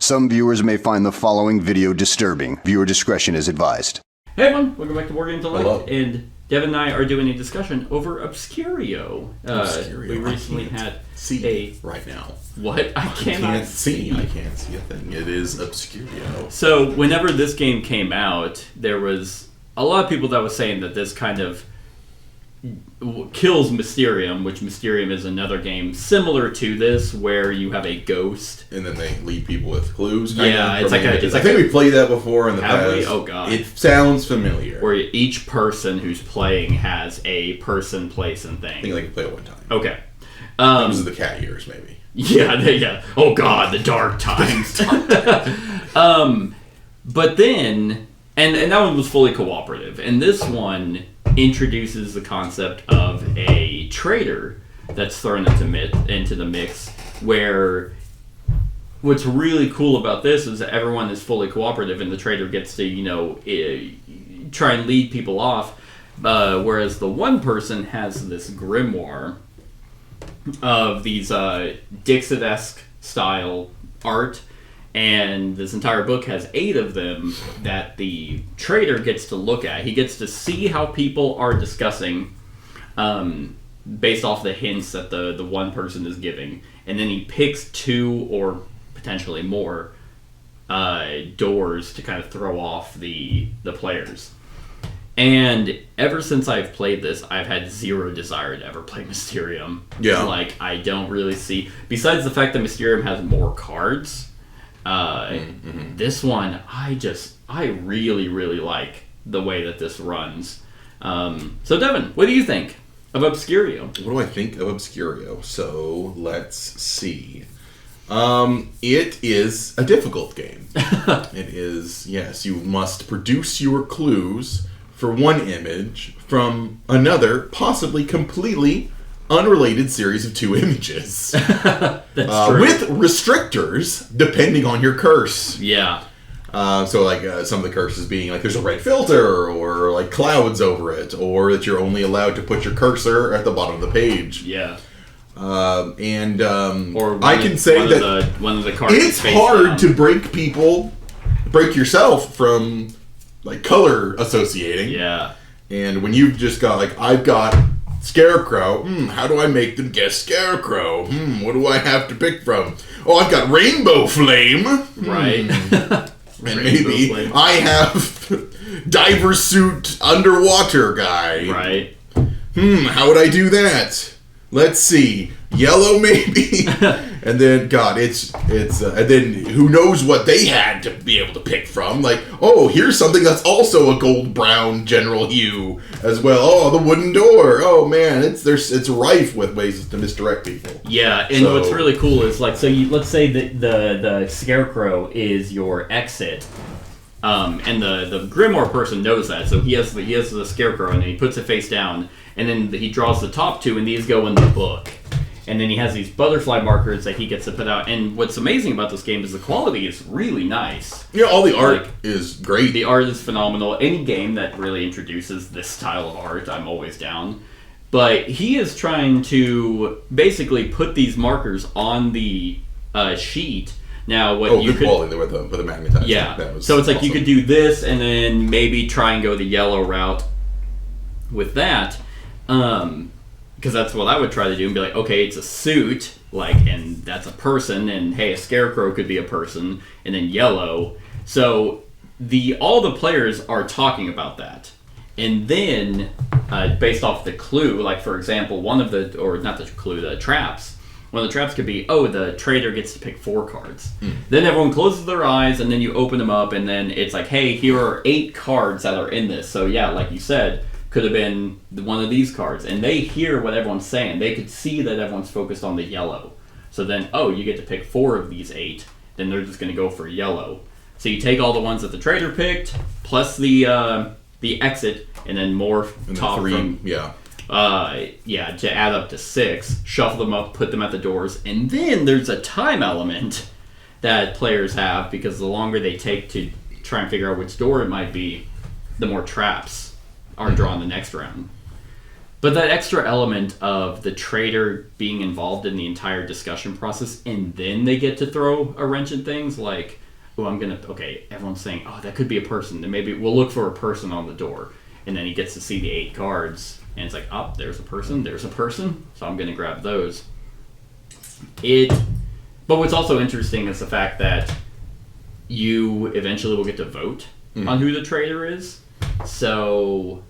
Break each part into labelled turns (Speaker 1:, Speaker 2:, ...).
Speaker 1: Some viewers may find the following video disturbing. Viewer discretion is advised.
Speaker 2: Hey everyone, welcome back to War Game Delight.
Speaker 3: Hello.
Speaker 2: And Devin and I are doing a discussion over Obscurio. We recently had
Speaker 3: right now.
Speaker 2: What? I can't
Speaker 3: see a thing. It is Obscurio.
Speaker 2: So whenever this game came out, there was a lot of people that was saying that this kind of kills Mysterium, which Mysterium is another game similar to this, where you have a ghost.
Speaker 3: And then they lead people with clues.
Speaker 2: Yeah, it's like
Speaker 3: I think we played that before in the
Speaker 2: have
Speaker 3: past.
Speaker 2: we? Oh god.
Speaker 3: It sounds familiar.
Speaker 2: Where each person who's playing has a person, place, and thing.
Speaker 3: I think they can play it one time.
Speaker 2: Okay.
Speaker 3: Those are the cat years, maybe.
Speaker 2: Yeah. Oh god, the dark times. But then, and that one was fully cooperative, and this one introduces the concept of a traitor that's thrown into the mix, where what's really cool about this is that everyone is fully cooperative and the traitor gets to, try and lead people off, whereas the one person has this grimoire of these Dixit-esque style art, and this entire book has 8 of them that the traitor gets to look at. He gets to see how people are discussing based off the hints that the one person is giving. And then he picks 2 or potentially more doors to kind of throw off the players. And ever since I've played this, I've had zero desire to ever play Mysterium.
Speaker 3: Yeah.
Speaker 2: Like, I don't really see... Besides the fact that Mysterium has more cards... This one, I really, really like the way that this runs. So Devin, what do you think of Obscurio?
Speaker 3: What do I think of Obscurio? So, let's see. It is a difficult game. It is, yes, you must produce your clues for one image from another, possibly completely unrelated series of 2 images.
Speaker 2: That's true.
Speaker 3: With restrictors, depending on your curse.
Speaker 2: Yeah.
Speaker 3: So some of the curses being like there's a red filter, or like clouds over it, or that you're only allowed to put your cursor at the bottom of the page.
Speaker 2: Yeah.
Speaker 3: Or
Speaker 2: I
Speaker 3: can say that
Speaker 2: one of the cards
Speaker 3: it's hard to break yourself from like color associating.
Speaker 2: Yeah.
Speaker 3: And when you've just got like, I've got Scarecrow. How do I make them guess Scarecrow? What do I have to pick from? Oh, I've got Rainbow Flame.
Speaker 2: Right.
Speaker 3: And maybe Flame. I have Diver Suit Underwater Guy.
Speaker 2: Right.
Speaker 3: How would I do that? Let's see. Yellow, maybe? And then, God, it's and then who knows what they had to be able to pick from. Like, oh, here's something that's also a gold-brown general hue as well. Oh, the wooden door. Oh, man, it's rife with ways to misdirect people.
Speaker 2: Yeah, and what's really cool is, like, so let's say that the Scarecrow is your exit, and the Grimoire person knows that, so he has the Scarecrow, and then he puts it face down, and then he draws the top 2, and these go in the book. And then he has these butterfly markers that he gets to put out. And what's amazing about this game is the quality is really nice.
Speaker 3: Yeah, all the art is great.
Speaker 2: The art is phenomenal. Any game that really introduces this style of art, I'm always down. But he is trying to basically put these markers on the sheet. Now, what you
Speaker 3: good
Speaker 2: could...
Speaker 3: quality with the magnetized.
Speaker 2: Yeah. So it's like awesome. You could do this and then maybe try and go the yellow route with that. Because that's what I would try to do and be like, okay, it's a suit, and that's a person, and hey, a Scarecrow could be a person, and then yellow. So all the players are talking about that. And then, based off the clue, like for example, the traps, one of the traps could be, oh, the traitor gets to pick 4 cards. Then everyone closes their eyes, and then you open them up, and then it's like, hey, here are 8 cards that are in this. So yeah, like you said, could have been one of these cards, and they hear what everyone's saying. They could see that everyone's focused on the yellow. So then, you get to pick 4 of these 8. Then they're just going to go for yellow. So you take all the ones that the traitor picked, plus the exit, and then more top
Speaker 3: 3,
Speaker 2: from to add up to 6. Shuffle them up, put them at the doors, and then there's a time element that players have, because the longer they take to try and figure out which door it might be, the more traps are drawn the next round. But that extra element of the trader being involved in the entire discussion process, and then they get to throw a wrench in things, like, oh, everyone's saying, oh, that could be a person, then maybe we'll look for a person on the door. And then he gets to see the 8 cards, and it's like, oh, there's a person, so I'm going to grab those. But what's also interesting is the fact that you eventually will get to vote on who the trader is. So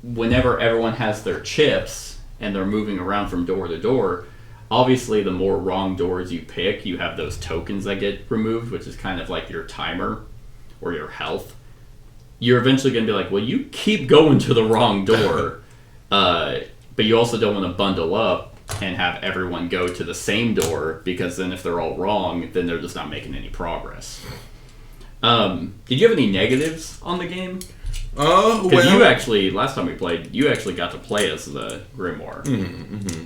Speaker 2: whenever everyone has their chips and they're moving around from door to door, obviously the more wrong doors you pick, you have those tokens that get removed, which is kind of like your timer or your health. You're eventually going to be like, well, you keep going to the wrong door, but you also don't want to bundle up and have everyone go to the same door, because then if they're all wrong, then they're just not making any progress. Did you have any negatives on the game? Because you actually, last time we played, you actually got to play as the grimoire.
Speaker 3: Mm-hmm.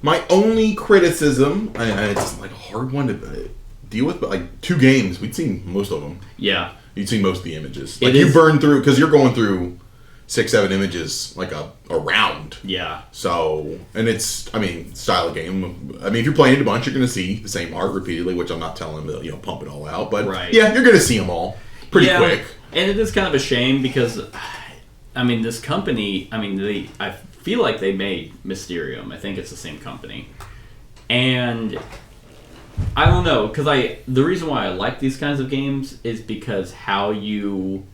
Speaker 3: My only criticism, it's like a hard one to deal with, but like 2 games, we'd seen most of them.
Speaker 2: Yeah.
Speaker 3: You'd seen most of the images. Like you burn through, because you're going through 6-7 images like a round.
Speaker 2: Yeah.
Speaker 3: So, and it's, style of game. If you're playing it a bunch, you're going to see the same art repeatedly, which I'm not telling them to, pump it all out. But yeah, you're going to see them all pretty quick.
Speaker 2: And it is kind of a shame because, this company, I feel like they made Mysterium. I think it's the same company. And I don't know, because the reason why I like these kinds of games is because how you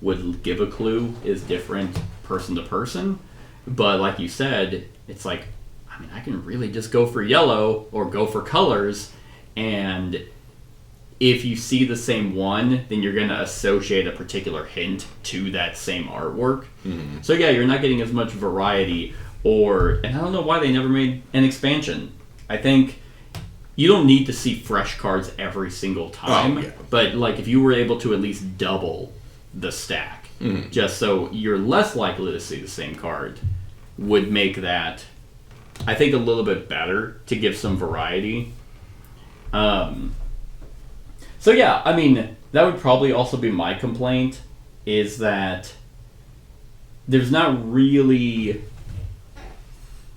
Speaker 2: would give a clue is different person to person. But like you said, it's like, I can really just go for yellow or go for colors, and if you see the same one, then you're going to associate a particular hint to that same artwork. Mm-hmm. So yeah, you're not getting as much variety, and I don't know why they never made an expansion. I think you don't need to see fresh cards every single time, but like if you were able to at least double the stack, just so you're less likely to see the same card, would make that, I think, a little bit better to give some variety. So yeah, that would probably also be my complaint, is that there's not really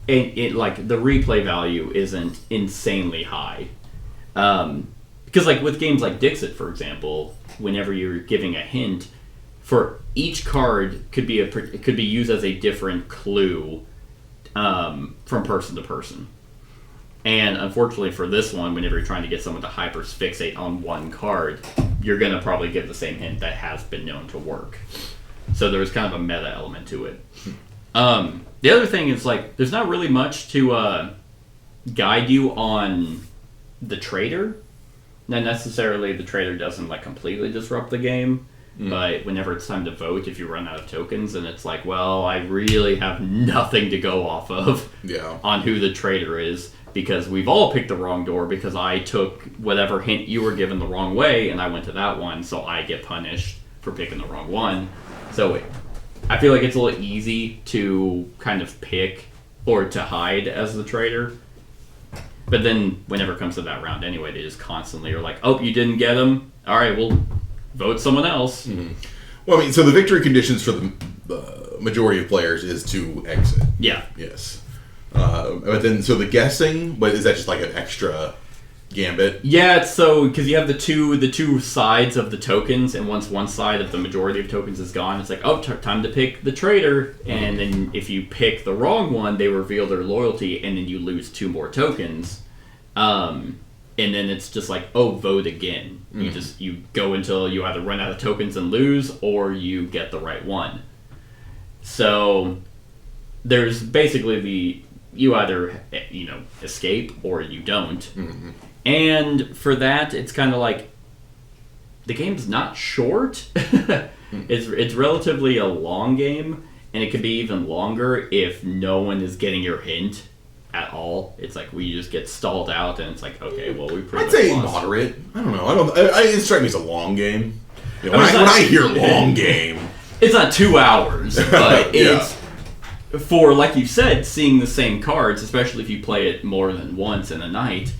Speaker 2: like the replay value isn't insanely high. Because like with games like Dixit, for example, whenever you're giving a hint, for each card could be used as a different clue from person to person. And unfortunately for this one, whenever you're trying to get someone to hyper-fixate on one card, you're going to probably give the same hint that has been known to work. So there's kind of a meta element to it. The other thing is, like, there's not really much to guide you on the trader. Not necessarily the trader doesn't, like, completely disrupt the game, but whenever it's time to vote, if you run out of tokens, and it's like, well, I really have nothing to go off of on who the trader is, because we've all picked the wrong door because I took whatever hint you were given the wrong way, and I went to that one, so I get punished for picking the wrong one. So I feel like it's a little easy to kind of pick or to hide as the trader. But then whenever it comes to that round anyway, they just constantly are like, oh, you didn't get him? All right, we'll vote someone else. Mm-hmm.
Speaker 3: Well, so the victory conditions for the majority of players is to exit.
Speaker 2: Yeah.
Speaker 3: Yes. But then, so the guessing, but is that just like an extra gambit?
Speaker 2: Yeah, it's so, because you have the two sides of the tokens, and once one side of the majority of tokens is gone, it's like, oh, time to pick the traitor, and then if you pick the wrong one, they reveal their loyalty, and then you lose 2 more tokens, and then it's just like, oh, vote again. You go until you either run out of tokens and lose, or you get the right one. So there's basically you either escape or you don't. Mm-hmm. And for that, it's kind of like the game's not short. It's relatively a long game, and it could be even longer if no one is getting your hint at all. It's like we just get stalled out, and it's like, okay, well, we pretty
Speaker 3: much
Speaker 2: I'd say
Speaker 3: lost. Moderate. I don't know. It strikes me as a long game. When I hear long game,
Speaker 2: it's not 2 hours, but it's for, like you said, seeing the same cards, especially if you play it more than once in a night.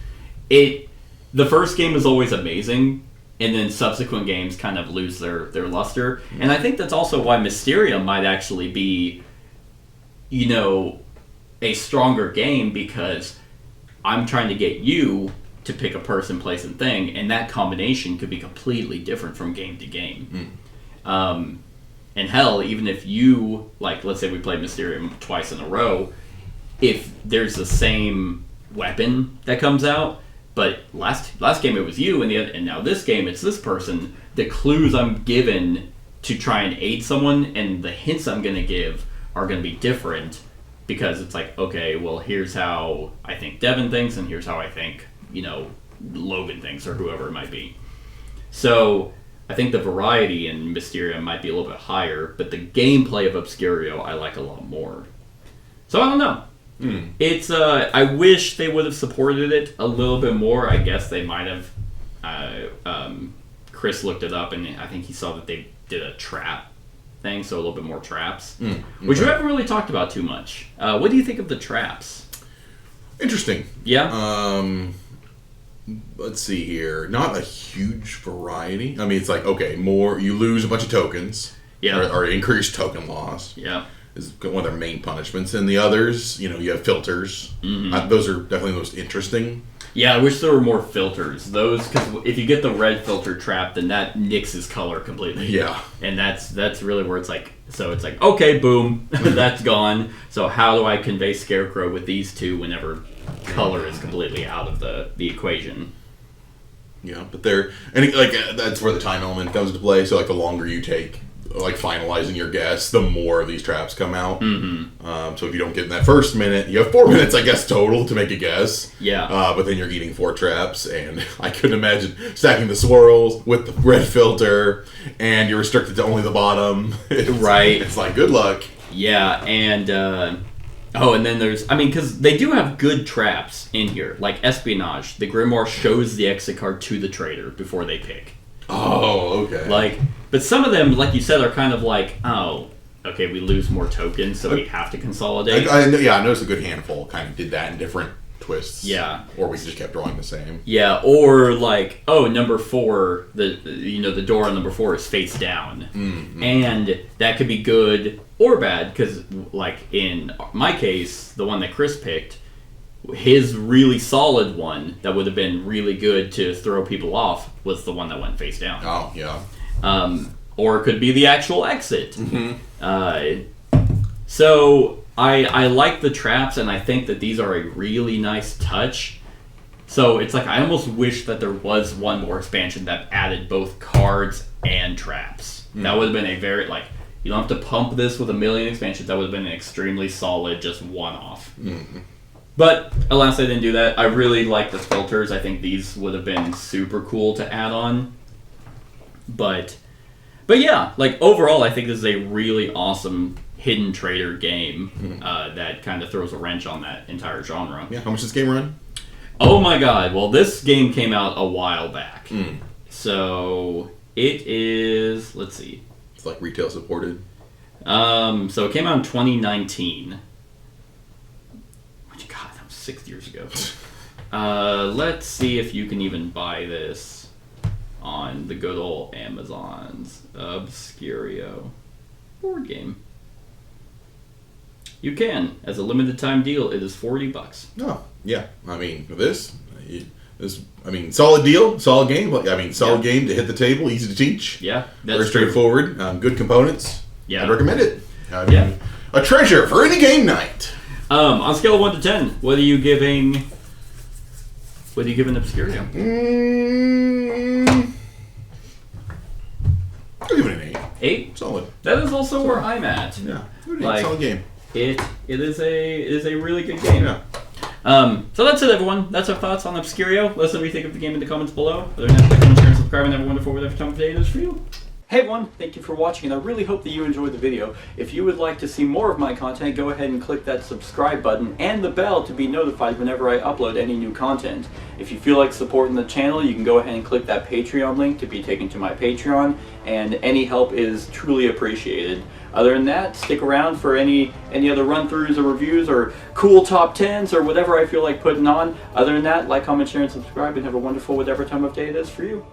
Speaker 2: The first game is always amazing, and then subsequent games kind of lose their luster. And I think that's also why Mysterium might actually be a stronger game because I'm trying to get you to pick a person, place, and thing, and that combination could be completely different from game to game. And hell, even if you, like, let's say we played Mysterium twice in a row, if there's the same weapon that comes out, but last game it was you, and now this game it's this person, the clues I'm given to try and aid someone and the hints I'm going to give are going to be different because it's like, okay, well, here's how I think Devin thinks, and here's how I think, Logan thinks, or whoever it might be. So I think the variety in Mysterium might be a little bit higher, but the gameplay of Obscurio I like a lot more. So I don't know. It's I wish they would have supported it a little bit more. I guess they might have. Chris looked it up, and I think he saw that they did a trap thing, so a little bit more traps, which we haven't really talked about too much. What do you think of the traps?
Speaker 3: Interesting.
Speaker 2: Yeah.
Speaker 3: Let's see here. Not a huge variety. I mean, it's like, okay, more you lose a bunch of tokens.
Speaker 2: Yeah.
Speaker 3: Or increased token loss.
Speaker 2: Yeah.
Speaker 3: Is one of their main punishments. And the others, you have filters. Those are definitely the most interesting.
Speaker 2: Yeah, I wish there were more filters. Those, because if you get the red filter trap, then that nicks his color completely.
Speaker 3: Yeah.
Speaker 2: And that's really where it's like, okay, boom, that's gone. So how do I convey Scarecrow with these two whenever color is completely out of the equation?
Speaker 3: Yeah, but that's where the time element comes into play. So, like, the longer you take, like, finalizing your guess, the more of these traps come out. So if you don't get in that first minute, you have 4 minutes, I guess, total to make a guess.
Speaker 2: Yeah.
Speaker 3: But then you're eating 4 traps, and I couldn't imagine stacking the swirls with the red filter, and you're restricted to only the bottom.
Speaker 2: Right.
Speaker 3: It's like, good luck.
Speaker 2: Yeah, and and then there's, because they do have good traps in here, like Espionage. The Grimoire shows the exit card to the trader before they pick.
Speaker 3: Oh, okay.
Speaker 2: But some of them, like you said, are kind of like, oh, okay, we lose more tokens, so we have to consolidate.
Speaker 3: I noticed a good handful kind of did that in different twists.
Speaker 2: Yeah.
Speaker 3: Or we just kept drawing the same.
Speaker 2: Yeah, or like, number 4, the door on number 4 is face down. And that could be good or bad, because, like, in my case, the one that Chris picked, his really solid one that would have been really good to throw people off was the one that went face down.
Speaker 3: Oh, yeah.
Speaker 2: Or it could be the actual exit. So I like the traps, and I think that these are a really nice touch. So it's like I almost wish that there was one more expansion that added both cards and traps. That would have been a very, like, you don't have to pump this with a million expansions. That would have been an extremely solid, just one-off. But alas, I didn't do that. I really like the filters. I think these would have been super cool to add on. But yeah, like, overall, I think this is a really awesome hidden trader game that kind of throws a wrench on that entire genre.
Speaker 3: Yeah, how much does this game run?
Speaker 2: Oh my god, well, this game came out a while back. So it is, let's see.
Speaker 3: It's like retail supported.
Speaker 2: So it came out in 2019. Which, god, that was 6 years ago. Let's see if you can even buy this on the good old Amazon's Obscurio board game. You can. As a limited time deal, it is $40.
Speaker 3: Oh, yeah. I mean, for this, solid deal, solid game. Solid game to hit the table, easy to teach.
Speaker 2: Yeah, that's
Speaker 3: very straightforward. Good components.
Speaker 2: Yeah,
Speaker 3: I'd recommend it. A treasure for any game night.
Speaker 2: On a scale of 1 to 10, what are you giving Obscurio?
Speaker 3: I'll give it an 8.
Speaker 2: 8?
Speaker 3: Solid.
Speaker 2: That is also where I'm at.
Speaker 3: Yeah,
Speaker 2: Like,
Speaker 3: solid game.
Speaker 2: It is a really good game.
Speaker 3: Yeah.
Speaker 2: So that's it, everyone. That's our thoughts on Obscurio. Let us know what you think of the game in the comments below. Other than that, like, comment, share, and subscribe, and have a wonderful whatever time of day it is for you. Hey everyone, thank you for watching, and I really hope that you enjoyed the video. If you would like to see more of my content, go ahead and click that subscribe button and the bell to be notified whenever I upload any new content. If you feel like supporting the channel, you can go ahead and click that Patreon link to be taken to my Patreon, and any help is truly appreciated. Other than that, stick around for any other run-throughs or reviews or cool top 10s or whatever I feel like putting on. Other than that, like, comment, share, and subscribe, and have a wonderful whatever time of day it is for you.